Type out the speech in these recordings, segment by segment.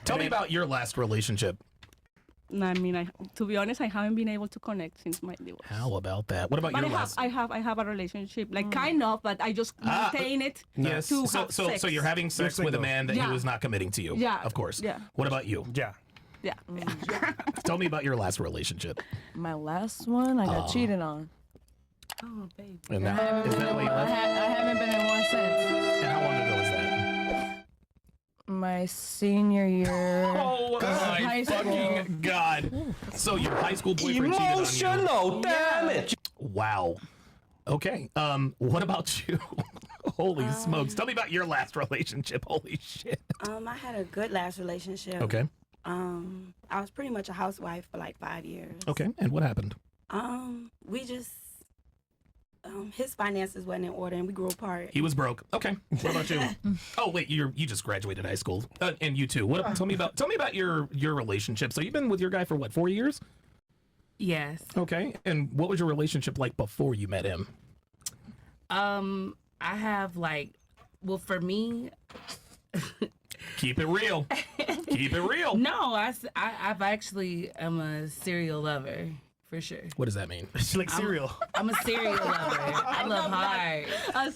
Tell me about your last relationship. I mean, to be honest, I haven't been able to connect since my divorce. How about that? What about But your last? I have a relationship, like kind of, but I just maintain it. Yes. To So have sex. you're having sex with a man that he was not committing to you. Yeah. Of course. Yeah. What about you? Yeah. Yeah. Tell me about your last relationship. My last one, I got cheated on. Oh, baby. And that, is that why you left? I haven't been in one since. And how long ago was that? My senior year. Oh my high school. fucking God. So your high school boyfriend cheated on you. Emotional damage. Wow. Okay. What about you? Holy smokes. Tell me about your last relationship. Holy shit. I had a good last relationship. Okay. I was pretty much a housewife for like 5 years. Okay. And what happened? We just his finances wasn't in order and we grew apart. He was broke. Okay. What about you? Oh wait, you just graduated high school, and you too. What? Tell me about your relationship. So you've been with your guy for what, 4 years? Yes. Okay. And what was your relationship like before you met him? I have for me. Keep it real. Keep it real. No, I've actually am a serial lover. For sure. What does that mean? She likes cereal. I'm a serial lover. I love hard.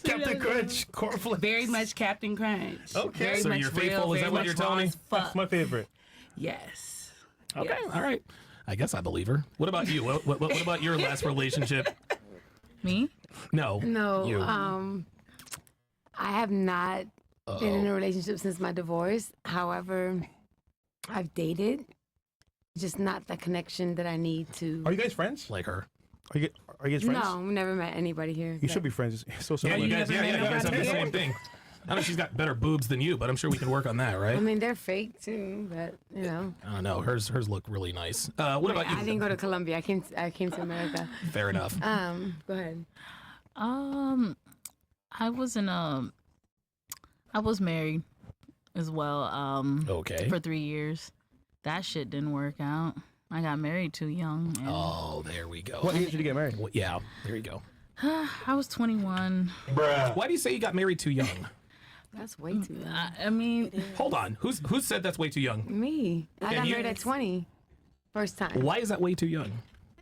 Captain Crunch, cornflakes. Very much Captain Crunch. Okay. Very So much you're faithful, real, is that very what much you're telling raw me? as fuck. That's my favorite. Yes. Okay. Yes. All right. I guess I believe her. What about you? What about your last relationship? Me? No. No. You. I have not been in a relationship since my divorce. However, I've dated. Just not the connection that I need to. Are you guys friends? Like her. Are you guys friends? No, I've never met anybody here. You should be friends. It's so Yeah, similar. you guys have the same thing. I know she's got better boobs than you, but I'm sure we can work on that, right? I mean, they're fake too, but you know. I don't know. Hers look really nice. What about you? I didn't go to Colombia. I came to America. Fair enough. Go ahead. I was married as well. Okay. For 3 years. That shit didn't work out. I got married too young. Oh, there we go. What age did you get married? Well, yeah, there you go. I was 21. Bruh. Why do you say you got married too young? That's way too young. I mean, hold on. Who said that's way too young? Me. I got married at 20. First time. Why is that way too young?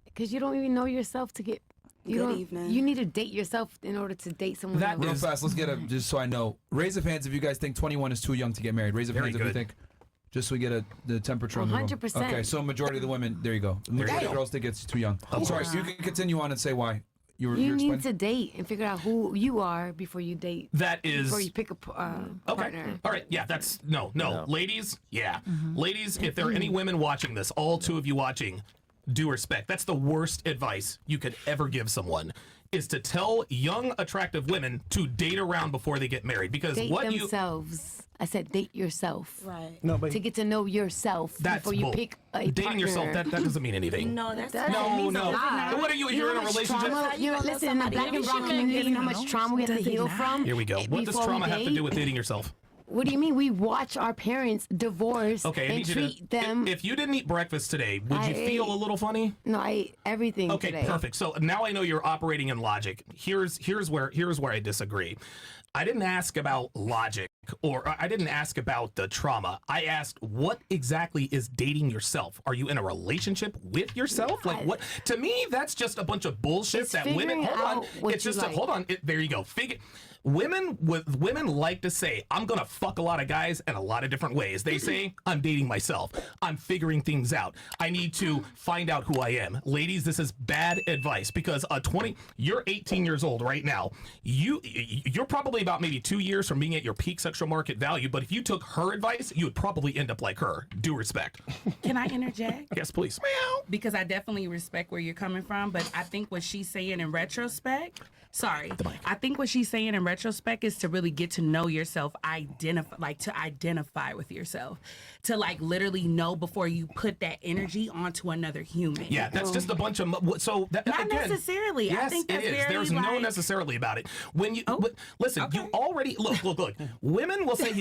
Because you don't even know yourself to get. Good evening. You need to date yourself in order to date someone else. Real fast, let's get just so I know. Raise of hands if you guys think 21 is too young to get married. Raise of hands if you think. Just so we get the temperature on the room. 100%. Okay, so majority of the women, there you go. The majority of girls think it's too young. I'm sorry, so you can continue on and say why. You need to date and figure out who you are before you date. That is before you pick a partner. All right. Yeah, that's no. Ladies, yeah. Ladies, if there are any women watching this, all two of you watching, due respect. That's the worst advice you could ever give someone, is to tell young, attractive women to date around before they get married. Because date what themselves. I said date yourself. Right. No, but to get to know yourself before you pick a dating partner. yourself, that doesn't mean anything. No, that's no. What are you? You're in a relationship. Listen, in the black and brown community, you know how much trauma we have to heal from. Here we go. What does trauma have to do with dating yourself? What do you mean? We watch our parents divorce and treat them. If you didn't eat breakfast today, would you feel a little funny? No, I ate everything today. Okay, perfect. So now I know you're operating in logic. Here's where I disagree. I didn't ask about logic, or I didn't ask about the trauma. I asked, what exactly is dating yourself? Are you in a relationship with yourself? Like what? To me, that's just a bunch of bullshit that women. Hold on. It's just hold on. There you go. Women like to say, I'm gonna fuck a lot of guys in a lot of different ways. They say, I'm dating myself. I'm figuring things out. I need to find out who I am. Ladies, this is bad advice, because you're 18 years old right now. You're probably about maybe 2 years from being at your peak sexual market value, but if you took her advice, you would probably end up like her. Due respect. Can I interject? Yes, please. Meow. Because I definitely respect where you're coming from, but I think what she's saying in retrospect, I think what she's saying in retrospect is to really get to know yourself, identify with yourself, to literally know before you put that energy onto another human. Yeah, that's just a bunch of not again, necessarily. Yes, I think that's it is. There's no necessarily about it. When you listen, you already look. Women will say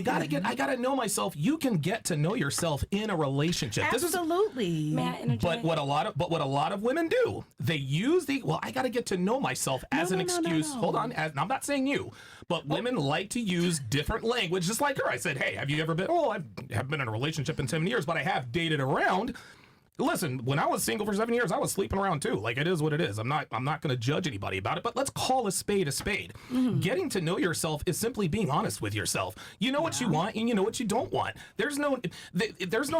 I gotta know myself. You can get to know yourself in a relationship. Absolutely. May I interject? But what a lot of women do, they use I gotta get to know myself as an excuse. Hold on, I'm not saying you. But women like to use different language, just like her. I said, hey, have you ever been, I haven't been in a relationship in 7 years, but I have dated around. Listen, when I was single for 7 years, I was sleeping around too. Like, it is what it is. I'm not going to judge anybody about it, but let's call a spade a spade. Getting to know yourself is simply being honest with yourself. You know what you want and you know what you don't want. There's no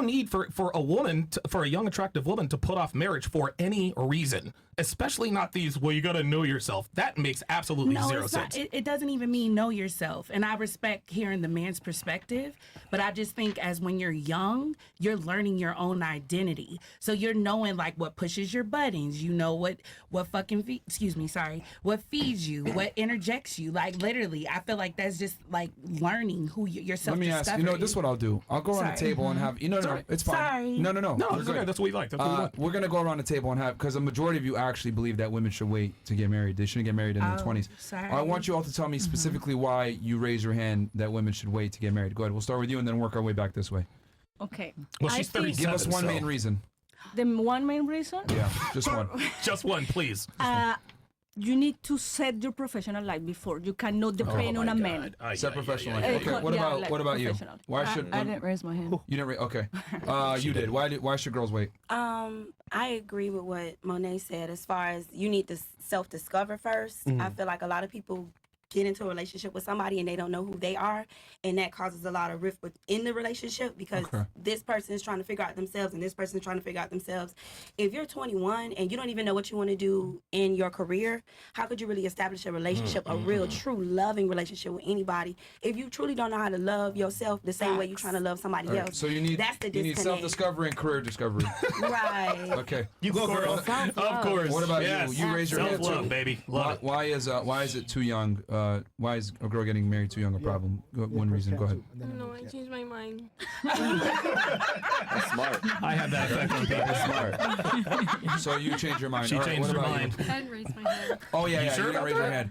need for a woman, for a young, attractive woman to put off marriage for any reason, especially not these, well, you got to know yourself. That makes absolutely zero sense. It doesn't even mean know yourself. And I respect hearing the man's perspective, but I just think as when you're young, you're learning your own identity. So you're knowing like what pushes your buttons, you know what what feeds you, what interjects you. Like literally, I feel like that's just like learning who yourself. Let me ask. You know, this is what I'll do. I'll go around the table and have. No, it's fine. Sorry. No. No, it's okay. That's what we like. That's what we want. We're gonna go around the table and have, because a majority of you actually believe that women should wait to get married. They shouldn't get married in their 20s. Sorry. I want you all to tell me specifically why you raise your hand that women should wait to get married. Go ahead. We'll start with you and then work our way back this way. Okay. Well, she's 37. Give us one so- main reason. The one main reason? Yeah, just one. Just one, please. You need to set your professional life before. You cannot depend on a man. Set professional life. yeah. Okay. What Yeah, about like what about you? professional. Why should I didn't raise my hand. you didn't? Okay. You did. Why should girls wait? I agree with what Monet said as far as you need to self-discover first. I feel like a lot of people get into a relationship with somebody and they don't know who they are, and that causes a lot of rift within the relationship because this person is trying to figure out themselves and this person is trying to figure out themselves. If you're 21 and you don't even know what you want to do in your career, how could you really establish a relationship, a real, true, loving relationship with anybody if you truly don't know how to love yourself the same way you're trying to love somebody else? So you need disconnect. self-discovery and career discovery. Right. Okay. You go, girl. Self-love. Of course. What about Yes. you? You raise your hand Self-love, too. baby. Love Why is it too young? Why is a girl getting married too young a problem? One reason. Go ahead. No, I changed my mind. That's smart. I have that effect on people. Smart. So you changed your mind. She All right, changed what her about mind. you? I didn't raise my hand. Oh yeah, You yeah. sure You didn't about raise your that?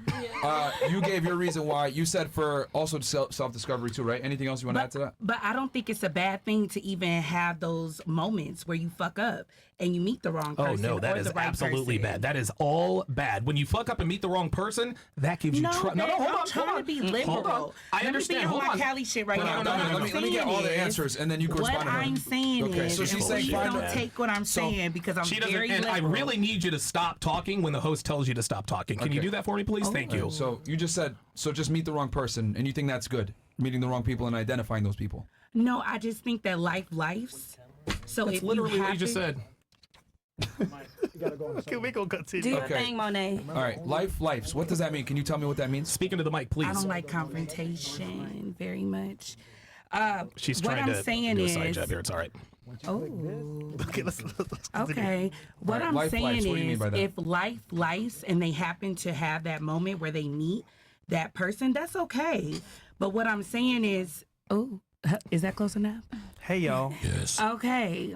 hand. You gave your reason why. You said for also self-discovery too, right? Anything else you want to add to that? But I don't think it's a bad thing to even have those moments where you fuck up and you meet the wrong Oh person. no, that or is the right absolutely person. bad. That is all bad. When you fuck up and meet the wrong person, that gives you No, trust. babe, hold I'm on, trying hold to on. be Hold on. liberal. I Let me understand. be on Hold my on. Cali shit right now. No, What I'm let me get all the saying answers and then you can What respond to her. I'm saying Okay, is, so she's and saying please fine. don't take what I'm saying because I'm She doesn't, very and I liberal. really need you to stop talking when the host tells you to stop talking. Can you Okay. do that for me, please? Thank you. So you just said just meet the wrong person, and you think that's good? Meeting the wrong people and identifying those people. No, I just think that lives. So That's if literally you what you have just to- said. Can we go continue? Do your Okay. thing, Monet. All right, lives. What does that mean? Can you tell me what that means? Speaking to the mic, please. I don't like confrontation very much. She's what trying I'm to saying do a is, side jab here. It's all right. oh, Okay, let's continue. okay. What Alright, I'm life saying lives. What do you mean is, by that? if life and they happen to have that moment where they meet that person, that's okay. But what I'm saying is, oh, is that close enough? Hey, y'all. Yes. Okay.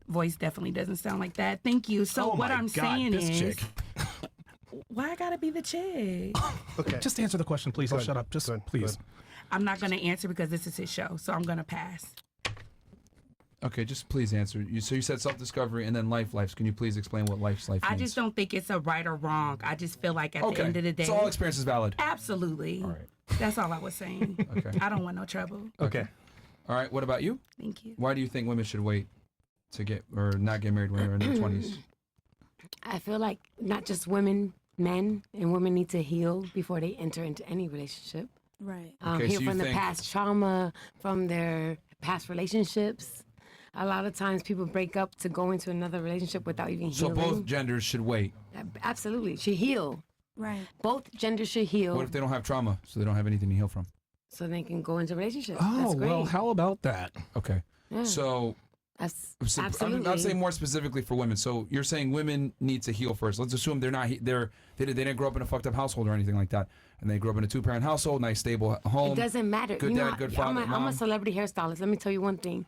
Voice definitely doesn't sound like that. Thank you. So Oh what my I'm God, saying this is, chick. why I gotta be the chick? Okay. Just answer the question, please. I'll Good, shut up. Just good, please. good. I'm not gonna answer because this is his show, so I'm gonna pass. Okay, just please answer. So you said self-discovery and then lives. Can you please explain what life means? I just don't think it's a right or wrong. I just feel like at the Okay. end of the day, So all experience is valid. absolutely. All right. That's all I was saying. Okay. I don't want no trouble. Okay. All right. What about you? Thank you. Why do you think women should wait to get or not get married when they're in their 20s? I feel like not just women, men and women need to heal before they enter into any relationship. Right. Okay, Heal so you from the think- past trauma, from their past relationships. A lot of times people break up to go into another relationship without even So healing. both genders should wait. Absolutely. Should heal. Right. Both genders should heal What if they don't have trauma, so they don't have anything to heal from? so they can go into a relationship. Oh, That's great. well, how about that? Okay. Yeah. So That's I'm absolutely. saying more specifically for women. So you're saying women need to heal first. Let's assume they didn't grow up in a fucked up household or anything like that, and they grew up in a 2-parent household, nice stable home. It doesn't matter. Good you know, dad, good father, I'm mom. a celebrity hairstylist. Let me tell you one thing.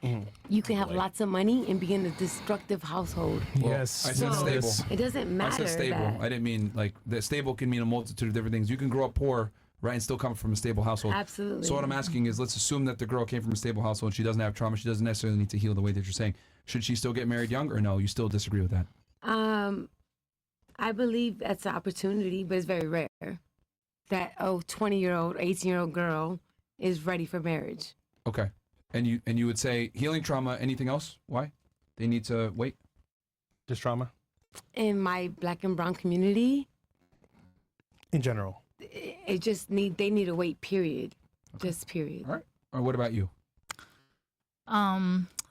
You can have lots of money and be in a destructive household. Well, Yes. I said So- stable. It doesn't I matter. said stable. that- I didn't mean like that. Stable can mean a multitude of different things. You can grow up poor, right, and still come from a stable household. Absolutely. So what I'm asking is, let's assume that the girl came from a stable household. She doesn't have trauma. She doesn't necessarily need to heal the way that you're saying. Should she still get married young, or no? You still disagree with that? I believe that's an opportunity, but it's very rare. that 20-year-old, 18-year-old girl is ready for marriage. Okay. And you would say healing trauma, anything else? Why? They need to wait? Just trauma? In my Black and brown community, In general. they need to wait, period. Okay. Just period. All right. Or what about you?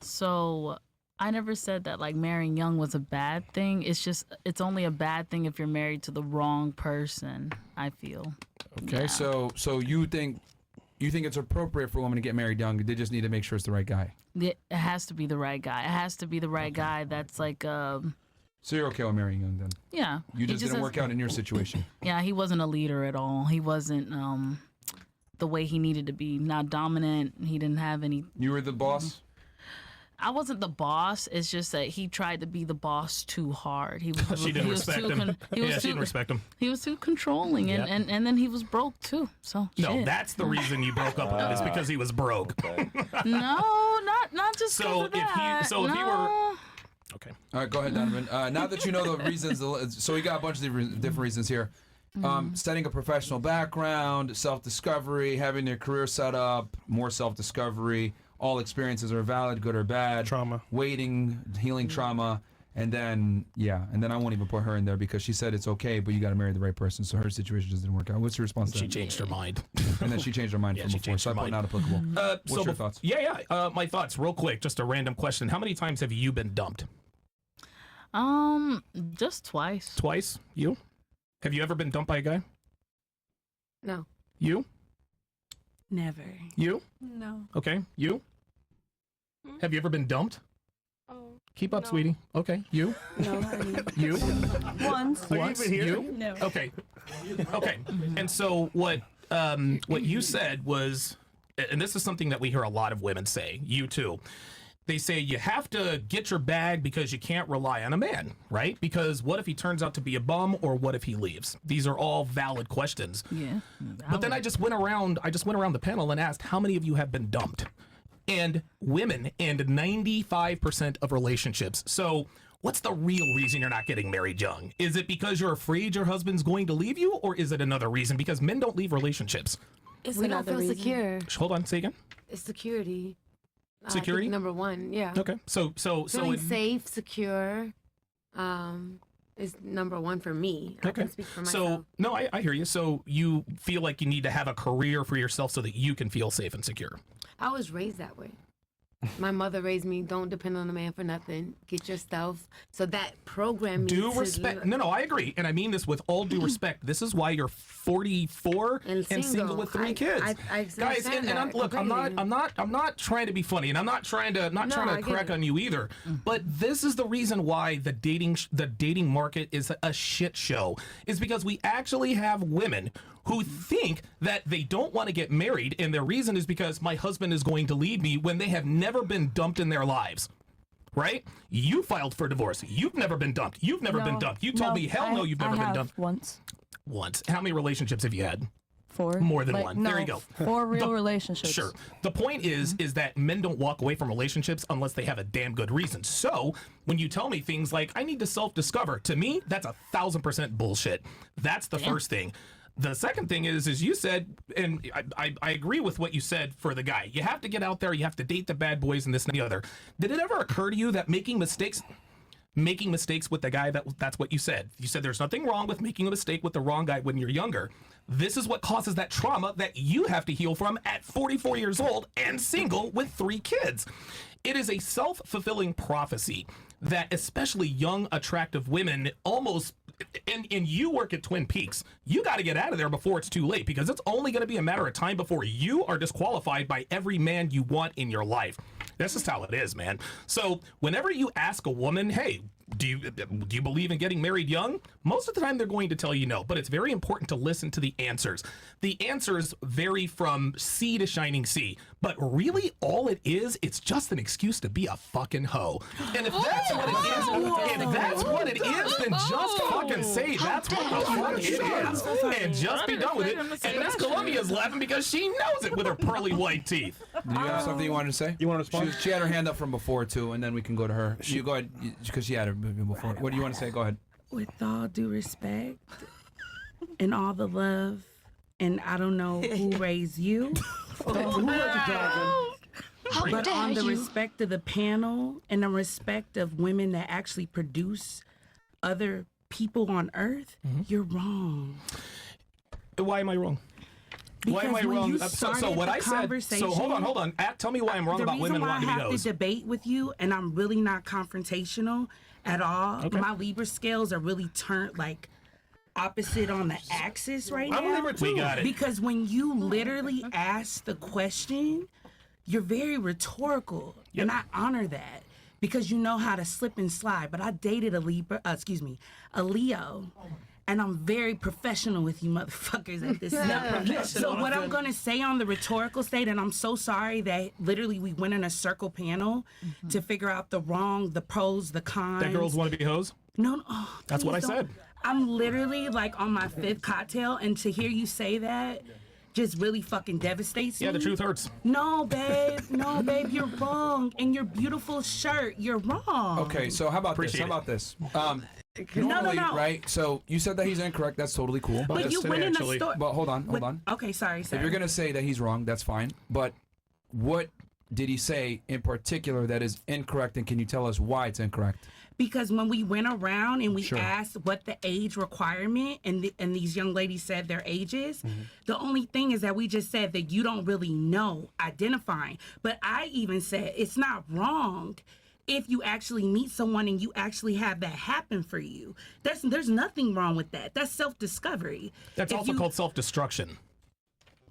So I never said that like marrying young was a bad thing. It's only a bad thing if you're married to the wrong person, I feel. Okay. Yeah. So you think it's appropriate for a woman to get married young? They just need to make sure it's the right guy. It has to be the right guy. It has to be the right guy that's like So you're okay with marrying young then? yeah. You just didn't work out in your situation. Yeah, he wasn't a leader at all. He wasn't the way he needed to be. Not dominant. He didn't have any. You were the boss? I wasn't the boss. It's just that he tried to be the boss too hard. He was. She didn't he was respect too him. he was Yeah, she too, didn't respect him. He was too controlling, Yep. and then he was broke too. So No, shit. that's the reason you broke up with him. It's because he was broke. No, not just So 'cause of that. if he were No. okay. All right, go ahead, Donovan. Now that you know the reasons, so we got a bunch of different reasons here. Studying a professional background, self-discovery, having your career set up, more self-discovery. All experiences are valid, good or bad. Trauma. Waiting, healing trauma. And then I won't even put her in there because she said it's okay, but you got to marry the right person. So her situation just didn't work out. What's your response to She that? changed her mind. And then she changed her mind Yeah, from she before. changed So I her put mind. not applicable. What's your thoughts? Yeah. My thoughts, real quick. Just a random question. How many times have you been dumped? Just twice. Twice. You? Have you ever been dumped by a guy? No. You? Never. You? No. Okay. You? Have you ever been dumped? Oh, Keep up, no. sweetie. Okay. You? No, honey. You? Once. Once? even here? You? No. Okay. Okay. And so what you said was, and this is something that we hear a lot of women say, you too. They say you have to get your bag because you can't rely on a man, right? Because what if he turns out to be a bum, or what if he leaves? These are all valid questions. Yeah. But then I just went around the panel and asked how many of you have been dumped? And women, and 95% of relationships. So what's the real reason you're not getting married young? Is it because you're afraid your husband's going to leave you, or is it another reason? Because men don't leave relationships. It's We don't another feel reason. secure. Hold on, say again. It's security. I think Security? number one, yeah. Okay, so Feeling safe, secure, is number one for me. I okay. can speak for myself. So no, I hear you. So you feel like you need to have a career for yourself so that you can feel safe and secure. I was raised that way. My mother raised me, don't depend on a man for nothing. Get yourself. So that programmed me Due to respect. live- No, I agree. And I mean this with all due respect. This is why you're 44 and single with 3 kids. I Guys, and I'm, look, I'm not trying to be funny, and I'm not trying to I get crack it. on you either. But this is the reason why the dating market is a shit show. Is because we actually have women who think that they don't want to get married, and their reason is because my husband is going to leave me, when they have never been dumped in their lives. Right? You filed for divorce. You've never been dumped. You've never been dumped. You told me, hell no, you've never been dumped. Once. Once. How many relationships have you had? 4. More than one. No, There you go. 4 real relationships. Sure. The point is that men don't walk away from relationships unless they have a damn good reason. So when you tell me things like, I need to self-discover, to me, that's 1,000% bullshit. That's the first thing. The second thing is you said, and I agree with what you said for the guy. You have to get out there. You have to date the bad boys and this and the other. Did it ever occur to you that making mistakes with the guy, that's what you said. You said there's nothing wrong with making a mistake with the wrong guy when you're younger. This is what causes that trauma that you have to heal from at 44 years old and single with 3 kids. It is a self-fulfilling prophecy that especially young, attractive women almost, and you work at Twin Peaks, you got to get out of there before it's too late, because it's only going to be a matter of time before you are disqualified by every man you want in your life. That's just how it is, man. So whenever you ask a woman, hey, do you believe in getting married young? Most of the time they're going to tell you no, but it's very important to listen to the answers. The answers vary from sea to shining sea, but really all it is, it's just an excuse to be a fucking hoe. And if that's what it is, then just fucking say that's what the fuck it is, and just be done with it. And Miss Columbia's laughing because she knows it with her pearly white teeth. Do you have something you wanted to say? You want to respond? She had her hand up from before too, and then we can go to her. You go ahead, because she had her before. What do you want to say? Go ahead. With all due respect and all the love and I don't know who raised you. But on the respect of the panel and the respect of women that actually produce other people on Earth, you're wrong. Why am I wrong? Why am I Because when wrong? you So started what the I said. So hold on. Tell me why I'm wrong about women wanting to be The reason why I have hoes. to debate with you, and I'm really not confrontational at all. Okay. My Libra scales are really turned like opposite on the axis right now. I'm a Libra too. We got it. Because when you literally ask the question, you're very rhetorical, and I honor that because you know how to slip and slide. But I dated a Leo. And I'm very professional with you motherfuckers at this time. So what I'm going to say on the rhetorical state, and I'm so sorry that literally we went in a circle panel to figure out the pros, the cons. That girls want to be hoes? No. That's what I please said. don't. I'm literally like on my 5th cocktail, and to hear you say that just really fucking devastates me. Yeah, the truth hurts. No, babe. No, babe, you're wrong. And your beautiful shirt, you're wrong. Okay, so how about Appreciate this? it. How about this? Normally, No. right? So you said that he's incorrect. That's totally cool. But you went in a store. But hold on. Okay, sorry. If you're gonna say that he's wrong, that's fine. But what did he say in particular that is incorrect, and can you tell us why it's incorrect? Because when we went around and we Sure. asked what the age requirement, and these young ladies said their ages, the only thing is that we just said that you don't really know identifying. But I even said it's not wrong if you actually meet someone and you actually have that happen for you. There's nothing wrong with that. That's self-discovery. That's If also you- called self-destruction.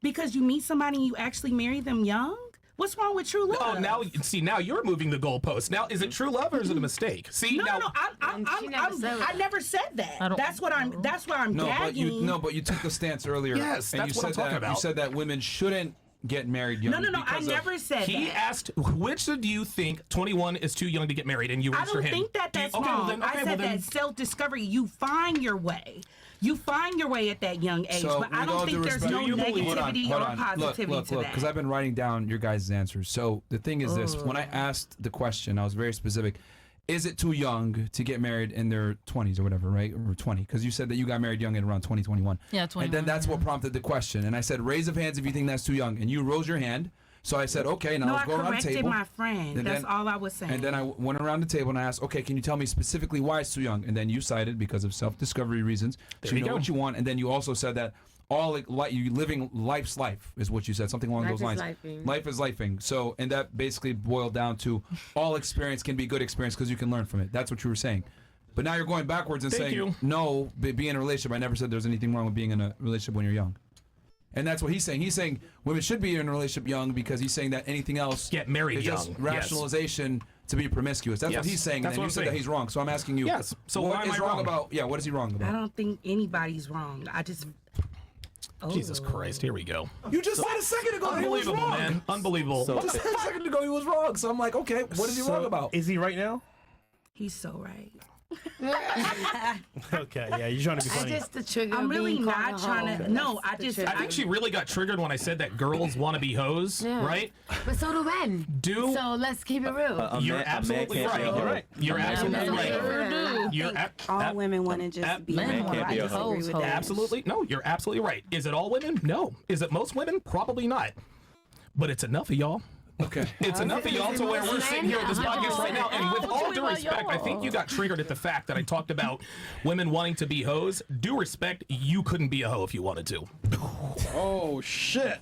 Because you meet somebody and you actually marry them young? What's wrong with true love? Oh, now you're moving the goalpost. Now, is it true love or is it a mistake? See, No, now, I never said that. That's why I'm No, gagging. but you took a stance earlier. Yes, and that's you what I'm said talking that you about. said that women shouldn't get married young. No, I because of- never said he that. asked, which do you think 21 is too young to get married? And you I raised your don't hand. think that that's Okay, wrong. well then, I said that self-discovery, you find your way. You find your way at that young age, So, but I with all don't think due there's respect- no Hold negativity or on. positivity Look, to that. because I've been writing down your guys' answers. So the thing is this: when I asked the question, I was very specific. Is it too young to get married in their 20s or whatever, right? Or 20? Because you said that you got married young in around 2021. Yeah, 21. And then that's what prompted the question. And I said, raise of hands if you think that's too young. And you rose your hand. So I said, okay, now No, let's I go around the corrected table. my friend. And That's then- all I was saying. And then I went around the table and I asked, okay, can you tell me specifically why it's too young? And then you cited because of self-discovery reasons. There So you you know go. what you want. And then you also said that you living life's life is what you said, something along Life those is lines. lifing. Life is lifing. So, and that basically boiled down to all experience can be good experience because you can learn from it. That's what you were saying. But now you're going backwards and Thank saying, you. no, be in a relationship. I never said there's anything wrong with being in a relationship when you're young. And that's what he's saying. He's saying women should be in a relationship young because he's saying that anything else Get married is just young. rationalization to be promiscuous. That's what Yes. he's saying. That's And what you I'm said saying. that he's wrong. So I'm asking you. Yes. So what why am is I wrong wrong? about? Yeah. What is he wrong I about? don't think anybody's wrong. I just. Jesus Christ, here we go. You just said a second ago he was Unbelievable, wrong. man. Unbelievable. So- You just said a second ago he was wrong. So I'm like, okay, what is he wrong about? Is he right now? He's so right. Okay, yeah, you're trying to be I funny. just the trigger. I'm of really being not called a trying hoe. to. No, That's I the just. trigger. I think she really got triggered when I said that girls want to be hoes, Yeah. right? But so do men. So let's keep it real. You're absolutely right. You're right. You're absolutely right. You're All women want to just be Men hoes. can't I be a disagree hoe. with that. absolutely no. You're absolutely right. Is it all women? No. Is it most women? Probably not. But it's enough of y'all. Okay. It's enough of y'all to where we're sitting here at this podcast right now. And with all due about respect, I think y'all? you got triggered at the fact that I talked about women wanting to be hoes. Due respect, you couldn't be a hoe if you wanted to. Oh shit.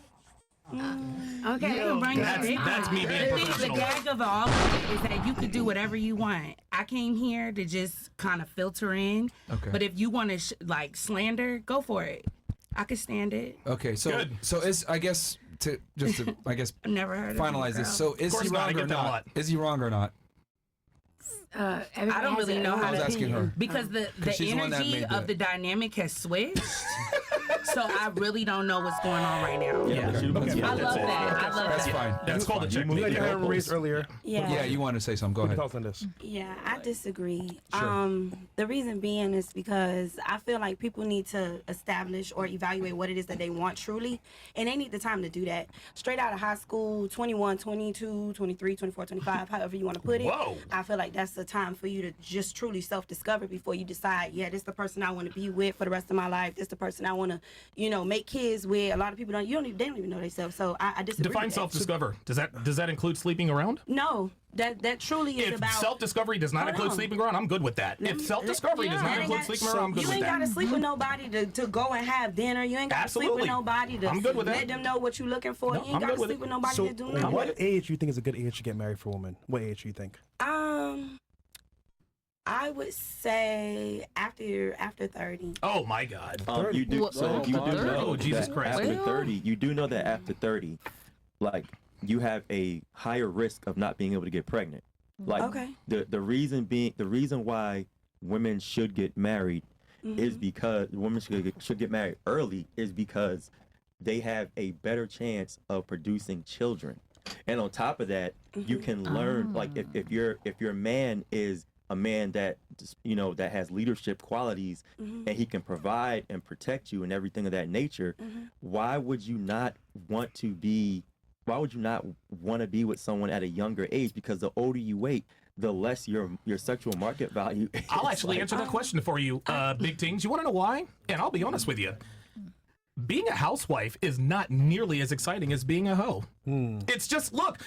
Okay. You can bring That's me being The professional. gag of all of it is that you could do whatever you want. I came here to just kind of filter in. Okay. But if you want to like slander, go for it. I could stand it. Okay. So Good. so is I guess to I've never heard of finalize it, this. girl. So is course he not, I wrong or get that a not? lot. Is he wrong or not? I don't really know how I was to asking her. because the she's the one that energy made of the dynamic has switched. So I really don't know what's going on right now. Yeah. I love that. I love That's that. fine. That's called a You checkmate. had your hand raised earlier. Yeah, you wanted to say something. Go ahead. Thoughts on this? Yeah, I disagree. Sure. The reason being is because I feel like people need to establish or evaluate what it is that they want truly, and they need the time to do that. Straight out of high school, 21, 22, 23, 24, 25, however you want to put it. Whoa. I feel like that's a time for you to just truly self-discover before you decide, yeah, this is the person I want to be with for the rest of my life. This is the person I want to, you know, make kids with. A lot of people they don't even know themselves. So I disagree. Define with that. self-discover. Does that include sleeping around? No, that truly is If about self-discovery does not include sleeping around, I'm good with that. If self-discovery does not include sleeping around, I'm good you with ain't that. gotta sleep with nobody to go and have dinner. You ain't gotta sleep Absolutely. with nobody to I'm good with let that. them know what you're looking for. No, you ain't I'm gotta good with sleep it. with nobody So, to do what nothing. age do you think is a good age to get married for a woman? What age do you think? I would say after 30. Oh my God. You do. What, So you do 30? know Oh, Jesus that Christ. after Well. 30, you do know that after 30, like you have a higher risk of not being able to get pregnant. Like Okay. the reason why women should get married is because women should get married early is because they have a better chance of producing children. And on top of that, you can learn like if your man is a man that that has leadership qualities and he can provide and protect you and everything of that nature, why would you not want to be with someone at a younger age? Because the older you wait, the less your sexual market value is. I'll actually answer that question for you, Big Tings. You want to know why? And I'll be honest with you. Being a housewife is not nearly as exciting as being a hoe. It's just look.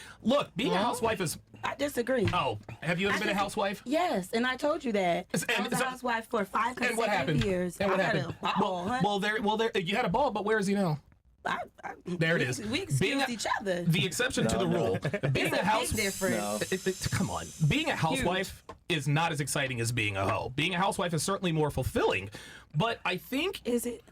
Being a housewife is. I disagree. Oh, have you ever been a housewife? Yes, and I told you that. I was a so- housewife for 5 And what consecutive happened? years. And what I had happened? a ball, huh? Well, there. You had a ball, but where is he now? There it is. We excused each other. The exception to the rule. Being It's a house. big difference. Come on. Being a housewife is not as exciting as being a hoe. Being a housewife is certainly more fulfilling, but I think Is it?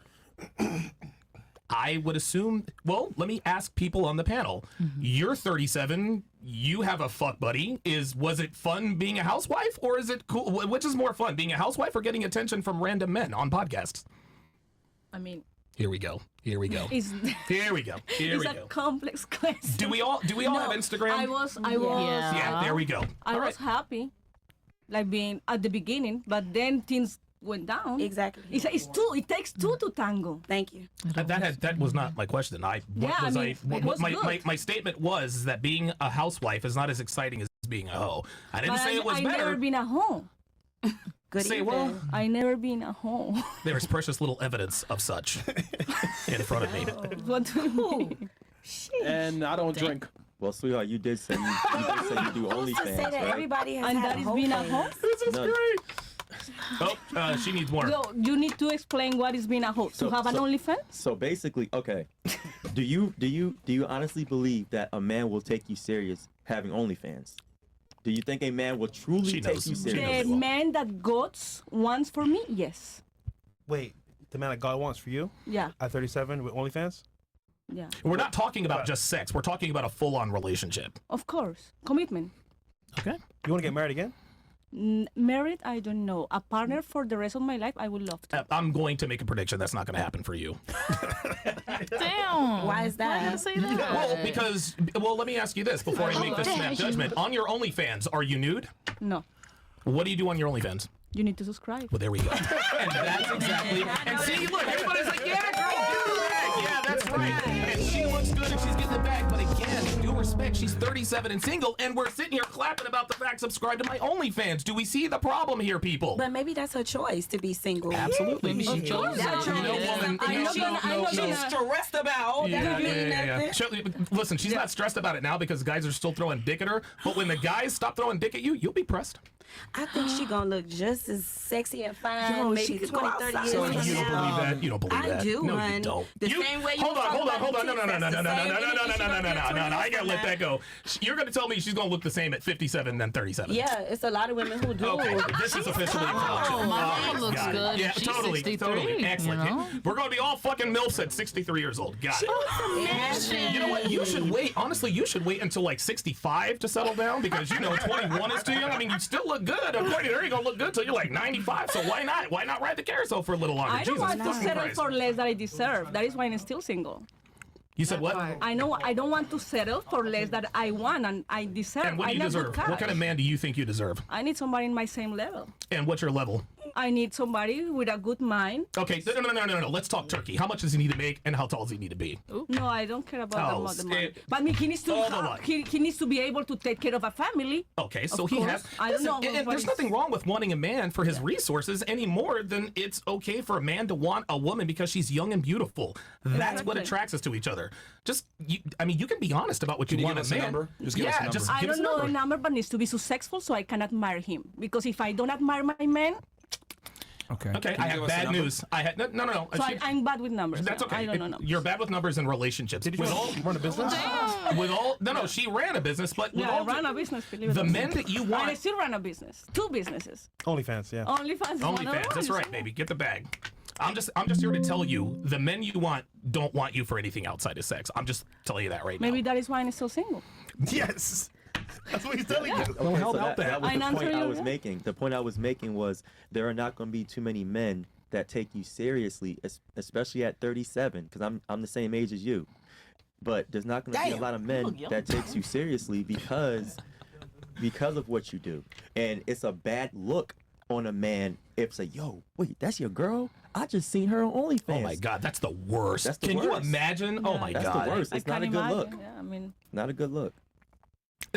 I would assume. Well, let me ask people on the panel. You're 37. You have a fuck buddy. Was it fun being a housewife, or is it cool? Which is more fun, being a housewife or getting attention from random men on podcasts? I mean, Here we go. Here we go. it's Here we go. Here it's we a go. complex question. Do we all have Instagram? I was Yeah, there we go. I All was right. happy, like being at the beginning, but then things went down. Exactly. It's two. It takes two to tango. Thank you. That was not my question. My statement was that being a housewife is not as exciting as being a hoe. I didn't say it was I better. never been a home. Good Say evening. well. I never been a home. There is precious little evidence of such in front of me. What do you mean? And I don't drink. Well, sweetheart, you did say you do Who's to say OnlyFans, that right? everybody has And had that a is whole being a phase? home? This is No. great. Oh, she needs more. So you need to explain what is being a host. So- to have an so- OnlyFans? So basically, okay. Do you honestly believe that a man will take you serious having OnlyFans? Do you think a man will truly She take knows. you She serious? The man that God wants for me, yes. Wait, the man that God wants for you Yeah, at 37 with OnlyFans? yeah. We're not talking about just sex. We're talking about a full-on relationship. Of course. Commitment. Okay. You want to get married again? Married, I don't know. A partner for the rest of my life, I would love to. I'm going to make a prediction that's not going to happen for you. Damn. Why is that? Why you say that? Well, because let me ask you this before I make this snap judgment. On your OnlyFans, are you nude? No. What do you do on your OnlyFans? You need to subscribe. Well, there we go. And that's exactly. And see, look, everybody's like, yeah, girl, do that. Yeah, that's right. And she looks good and she's getting it back. But again, due respect, she's 37 and single, and we're sitting here clapping about the fact subscribe to my OnlyFans. Do we see the problem here, people? But maybe that's her choice to be single. Absolutely. Maybe she chose That's that. her No woman. She's stressed about. Yeah. Listen, she's not stressed about it now because guys are still throwing dick at her. But when the guys stop throwing dick at you, you'll be pressed. I think she gonna look just as sexy and fine. Yo, maybe she could 20, go 30 outside. years So from you don't now. believe that? You don't believe that? I do, No, hun. you don't. The same way you hold on. talk about No. the tits, that's the same energy she gonna get 20 I gotta years let from that go. You're gonna tell me she's gonna look the same at 57 than 37. Yeah, it's a lot of women who do. Okay, this is officially a function. My mama looks got it. good. Yeah, She's totally, 63, excellent. you know? We're gonna be all fucking milfs at 63 years old. Got it. And You know what? You should wait. Honestly, you should wait until like 65 to settle down because 21 is too young. I mean, you still look good. According to her, you're gonna look good till you're like 95. So why not? Why not ride the carousel for a little longer? I don't want to fucking settle Christ. for less than I deserve. That is why I'm still single. You said what? I know I don't want to settle for less than I want and I deserve. And what do I you love good deserve? What kind of cash. man do you think you deserve? I need somebody in my same level. And what's your level? I need somebody with a good mind. Okay, no. Let's talk turkey. How much does he need to make, and how tall does he need to be? No, I don't care about the money. it- But I mean, he needs to All the money. he needs to be able to take care of a family. Okay, so Of he course. has. I don't know and what there's is- nothing wrong with wanting a man for his resources any more than it's okay for a man to want a woman because she's young and beautiful. That's what Exactly. attracts us to each other. Just, you can be honest about what Can you you want give us in a a man. number? Just give us a number. Just I give us don't a know number. the number, but needs to be successful so I can admire him. Because if I don't admire my man, Okay. Okay, Can I you have give us a bad number? news. I had no. so I'm bad with numbers. That's okay. I don't know numbers. You're bad with numbers and relationships. Did you with all, run a business? with all, no, she ran a business, but with Yeah, I all ran a business. Believe it the or men not. that you And I want, still run a business. 2 businesses. OnlyFans, yeah. OnlyFans. is one of the OnlyFans. That's ones. right, baby. Get the bag. I'm just here to tell you, the men you want don't want you for anything outside of sex. I'm just telling you that right Maybe now. that is why I'm still single. Yes, that's what he's telling you. Okay, Well, how so about that was I'm the point answering I you, was yeah. making. The point I was making was there are not going to be too many men that take you seriously, especially at 37, because I'm the same age as you. But there's not going to be a lot of men that takes you seriously because of what you do, and it's a bad look on a man if say, yo, wait, that's your girl? I just seen her on OnlyFans. Oh my God, that's the worst. That's the Can you worst. imagine? Oh my That's God. the worst. It's I not a can't good imagine. look. Yeah, I mean, Not a good look.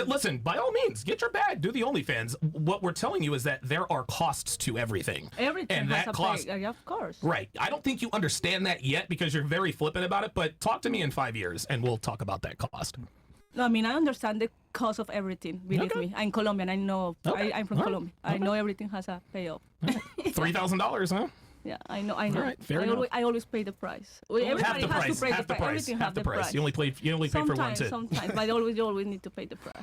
Listen, by all means, get your bag, do the OnlyFans. What we're telling you is that there are costs to everything. everything And has that a cost, pay. Yeah, of course. right. I don't think you understand that yet because you're very flippant about it, but talk to me in 5 years and we'll talk about that cost. No, I mean, I understand the cost of everything. Believe Okay. me, I'm Colombian. I know. Okay. I'm from All right. Colombia. I know everything has a payoff. $3,000, huh? Yeah, I know. I All know. right, fair enough. I always pay the price. Everybody Half the has price. to pay Half the price. Everything Half has the price. You only pay for one sometimes, tip. sometimes, but you always need to pay the price.